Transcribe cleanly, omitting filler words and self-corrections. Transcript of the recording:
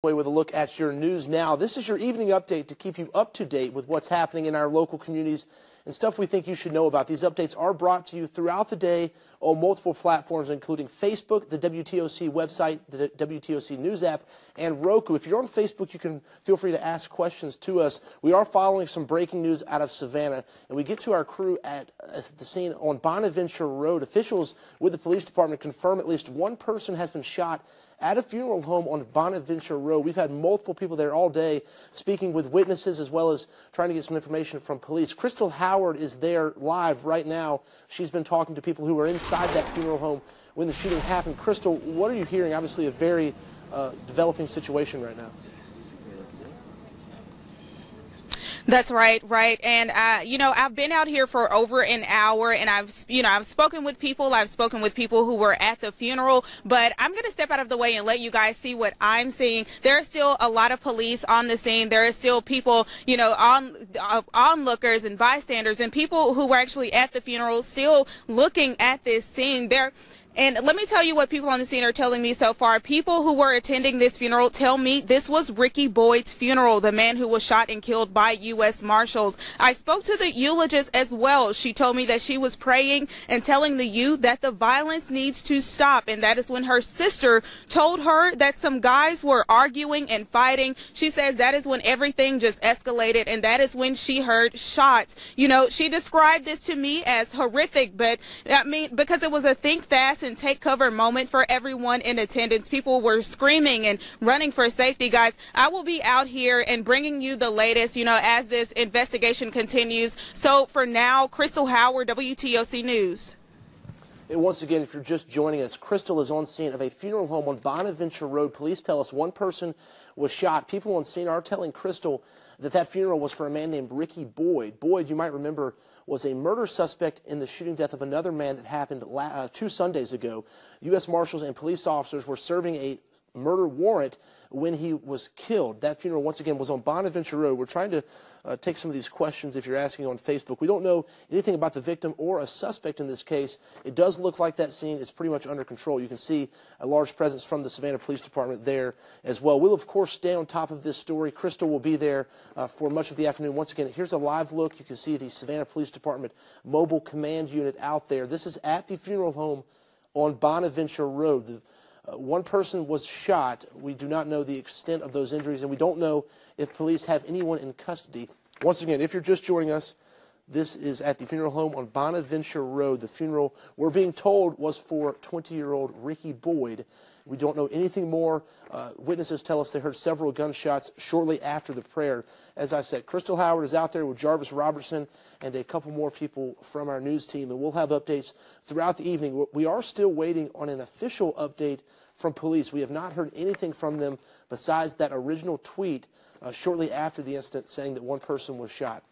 With a look at your news now. This is your evening update to keep you up to date with what's happening in our local communities and stuff we think you should know about. These updates are brought to you throughout the day on multiple platforms, including Facebook, the WTOC website, the WTOC news app, and Roku. If you're on Facebook, you can feel free to ask questions to us. We are following some breaking news out of Savannah, and we get to our crew at the scene on Bonaventure Road. Officials with the police department confirm at least one person has been shot at a funeral home on Bonaventure Road. We've had multiple people there all day speaking with witnesses as well as trying to get some information from police. Crystal Howard is there live right now. She's been talking to people who were inside that funeral home when the shooting happened. Crystal, what are you hearing? Obviously a very developing situation right now. That's right. And, I've been out here for over an hour and I've spoken with people. I've spoken with people who were at the funeral, but I'm going to step out of the way and let you guys see what I'm seeing. There are still a lot of police on the scene. There are still people, onlookers and bystanders and people who were actually at the funeral still looking at this scene. And let me tell you what people on the scene are telling me so far. People who were attending this funeral tell me this was Ricky Boyd's funeral, the man who was shot and killed by U.S. Marshals. I spoke to the eulogist as well. She told me that she was praying and telling the youth that the violence needs to stop. And that is when her sister told her that some guys were arguing and fighting. She says that is when everything just escalated, and that is when she heard shots. She described this to me as horrific, but because it was a think fast and take cover moment for everyone in attendance. People were screaming and running for safety. Guys, I will be out here and bringing you the latest, as this investigation continues. So for now, Crystal Howard, WTOC News. And once again, if you're just joining us, Crystal is on scene of a funeral home on Bonaventure Road. Police tell us one person was shot. People on scene are telling Crystal that funeral was for a man named Ricky Boyd. Boyd, you might remember, was a murder suspect in the shooting death of another man that happened 2 Sundays ago. U.S. Marshals and police officers were serving a murder warrant when he was killed. That funeral, once again, was on Bonaventure Road. We're trying to take some of these questions if you're asking on Facebook. We don't know anything about the victim or a suspect in this case. It does look like that scene is pretty much under control. You can see a large presence from the Savannah Police Department there as well. We'll, of course, stay on top of this story. Crystal will be there for much of the afternoon. Once again, here's a live look. You can see the Savannah Police Department mobile command unit out there. This is at the funeral home on Bonaventure Road. One person was shot. We do not know the extent of those injuries, and we don't know if police have anyone in custody. Once again, if you're just joining us, this is at the funeral home on Bonaventure Road. The funeral, we're being told, was for 20-year-old Ricky Boyd. We don't know anything more. Witnesses tell us they heard several gunshots shortly after the prayer. As I said, Crystal Howard is out there with Jarvis Robertson and a couple more people from our news team, and we'll have updates throughout the evening. We are still waiting on an official update from police. We have not heard anything from them besides that original tweet shortly after the incident saying that one person was shot.